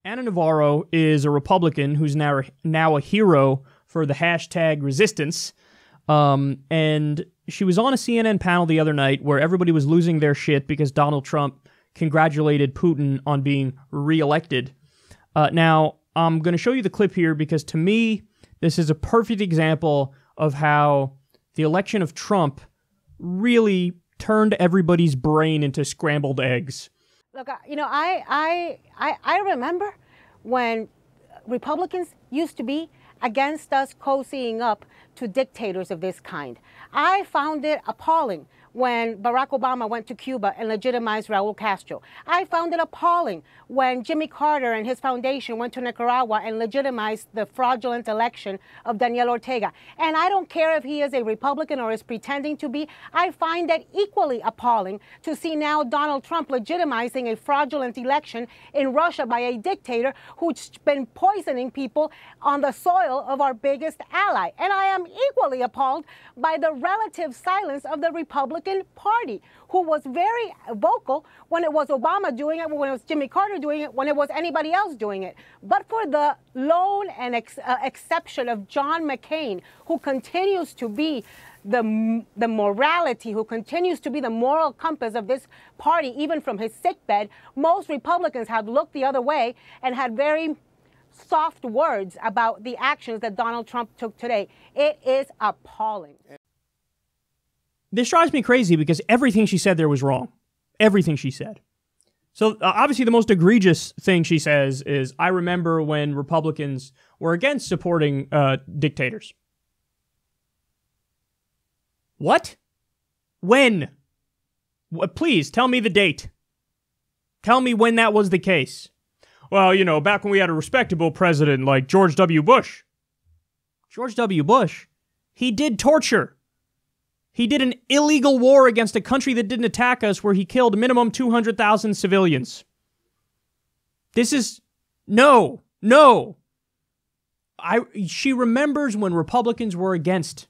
Ana Navarro is a Republican who's now a hero for the hashtag resistance. And she was on a CNN panel the other night where everybody was losing their shit because Donald Trump congratulated Putin on being reelected. Now, I'm going to show you the clip here because to me, this is a perfect example of how the election of Trump really turned everybody's brain into scrambled eggs. Look, you know, I remember when Republicans used to be against us cozying up to dictators of this kind. I found it appalling when Barack Obama went to Cuba and legitimized Raul Castro. I found it appalling when Jimmy Carter and his foundation went to Nicaragua and legitimized the fraudulent election of Daniel Ortega. And I don't care if he is a Republican or is pretending to be. I find it equally appalling to see now Donald Trump legitimizing a fraudulent election in Russia by a dictator who's been poisoning people on the soil of our biggest ally. And I am equally appalled by the relative silence of the Republican Party, who was very vocal when it was Obama doing it, when it was Jimmy Carter doing it, when it was anybody else doing it. But for the lone and exception of John McCain, who continues to be the morality, who continues to be the moral compass of this party, even from his sickbed, most Republicans have looked the other way and had very soft words about the actions that Donald Trump took today. It is appalling. This drives me crazy because everything she said there was wrong. Everything she said. So obviously the most egregious thing she says is, I remember when Republicans were against supporting dictators. What? When? Please, tell me the date. Tell me when that was the case. Well, you know, back when we had a respectable president like George W. Bush. George W. Bush? He did torture. He did an illegal war against a country that didn't attack us where he killed minimum 200,000 civilians. This is... No. She remembers when Republicans were against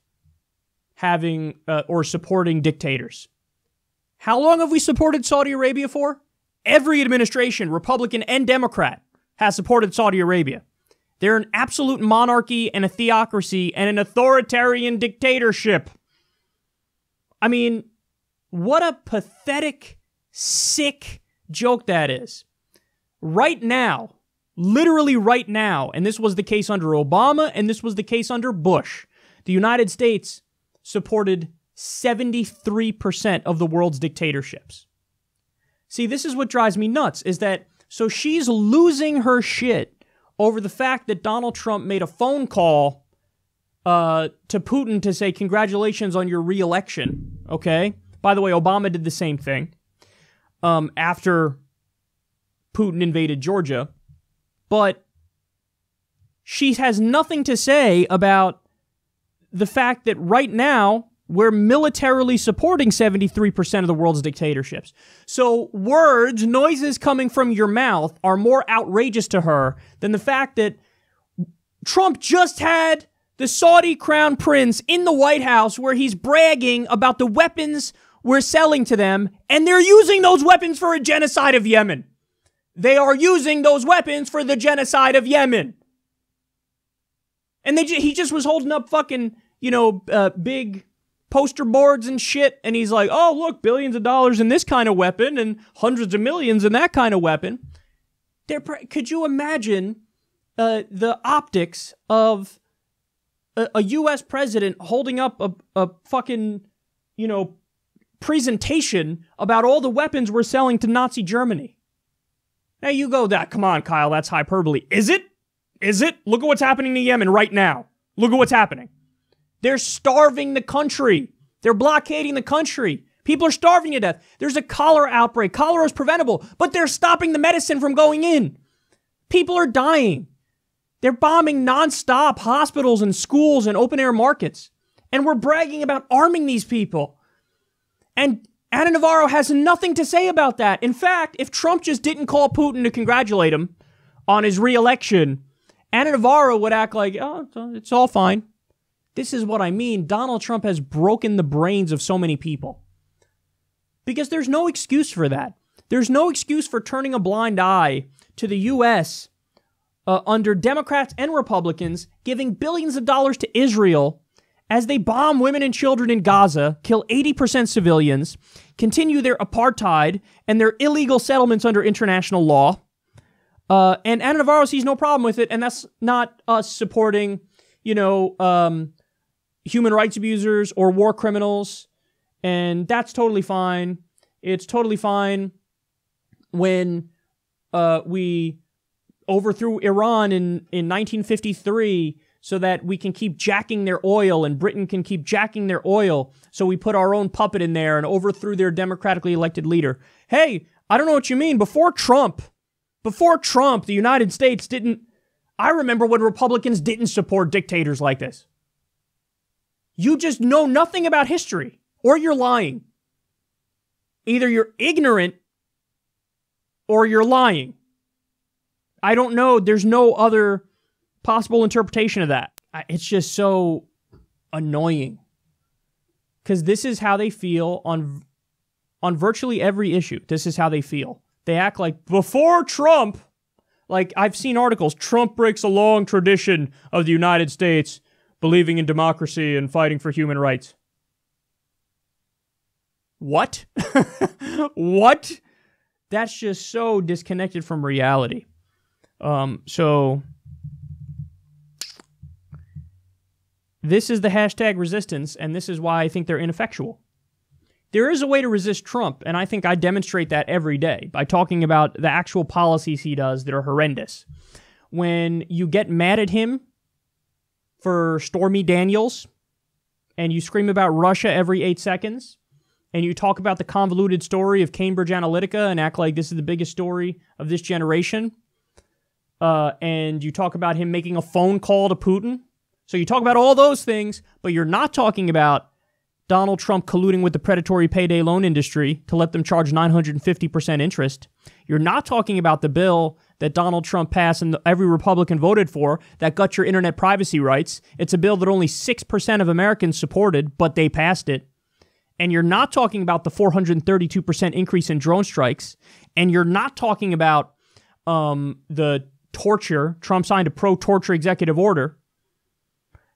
having or supporting dictators. How long have we supported Saudi Arabia for? Every administration, Republican and Democrat, has supported Saudi Arabia. They're an absolute monarchy and a theocracy and an authoritarian dictatorship. I mean, what a pathetic, sick joke that is. Right now, literally right now, and this was the case under Obama and this was the case under Bush, the United States supported 73% of the world's dictatorships. See, this is what drives me nuts, is that, so she's losing her shit over the fact that Donald Trump made a phone call to Putin to say, congratulations on your re-election, okay? By the way, Obama did the same thing after Putin invaded Georgia. But she has nothing to say about the fact that right now, we're militarily supporting 73% of the world's dictatorships. So words, noises coming from your mouth are more outrageous to her than the fact that Trump just had the Saudi crown prince in the White House where he's bragging about the weapons we're selling to them, and they're using those weapons for a genocide of Yemen. They are using those weapons for the genocide of Yemen. And he just was holding up fucking, big poster boards and shit, and he's like, oh, look, billions of dollars in this kind of weapon and hundreds of millions in that kind of weapon. Could you imagine the optics of a U.S. president holding up a fucking, presentation about all the weapons we're selling to Nazi Germany? Now you go, come on, Kyle, that's hyperbole. Is it? Look at what's happening to Yemen right now. Look at what's happening. They're starving the country. They're blockading the country. People are starving to death. There's a cholera outbreak. Cholera is preventable, but they're stopping the medicine from going in. People are dying. They're bombing nonstop hospitals and schools and open-air markets. And we're bragging about arming these people. And Ana Navarro has nothing to say about that. In fact, if Trump just didn't call Putin to congratulate him on his re-election, Ana Navarro would act like, oh, it's all fine. This is what I mean. Donald Trump has broken the brains of so many people. Because there's no excuse for that. There's no excuse for turning a blind eye to the U.S. under Democrats and Republicans, giving billions of dollars to Israel as they bomb women and children in Gaza, kill 80% civilians, continue their apartheid and their illegal settlements under international law. And Ana Navarro sees no problem with it, and that's not us supporting, human rights abusers or war criminals, and that's totally fine. It's totally fine when we overthrew Iran in 1953 so that we can keep jacking their oil and Britain can keep jacking their oil. So we put our own puppet in there and overthrew their democratically elected leader. Hey, I don't know what you mean. Before Trump, the United States didn't... I remember when Republicans didn't support dictators like this. You just know nothing about history, or you're lying. Either you're ignorant or you're lying. I don't know. There's no other possible interpretation of that. It's just so annoying. Because this is how they feel on virtually every issue. This is how they feel. They act like before Trump, like I've seen articles, Trump breaks a long tradition of the United States believing in democracy and fighting for human rights. What? What? That's just so disconnected from reality. So this is the hashtag resistance, and this is why I think they're ineffectual. There is a way to resist Trump, and I think I demonstrate that every day by talking about the actual policies he does that are horrendous. When you get mad at him for Stormy Daniels, and you scream about Russia every 8 seconds, and you talk about the convoluted story of Cambridge Analytica and act like this is the biggest story of this generation, and you talk about him making a phone call to Putin. So you talk about all those things, but you're not talking about Donald Trump colluding with the predatory payday loan industry to let them charge 950% interest. You're not talking about the bill that Donald Trump passed and every Republican voted for that gut your internet privacy rights. It's a bill that only 6% of Americans supported, but they passed it. And you're not talking about the 432% increase in drone strikes. And you're not talking about the torture. Trump signed a pro-torture executive order.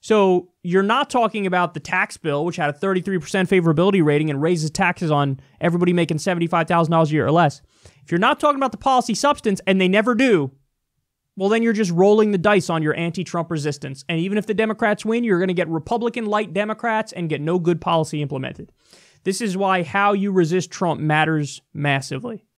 So you're not talking about the tax bill, which had a 33% favorability rating and raises taxes on everybody making $75,000 a year or less. If you're not talking about the policy substance, and they never do, well, then you're just rolling the dice on your anti-Trump resistance. And even if the Democrats win, you're going to get Republican-light Democrats and get no good policy implemented. This is why how you resist Trump matters massively.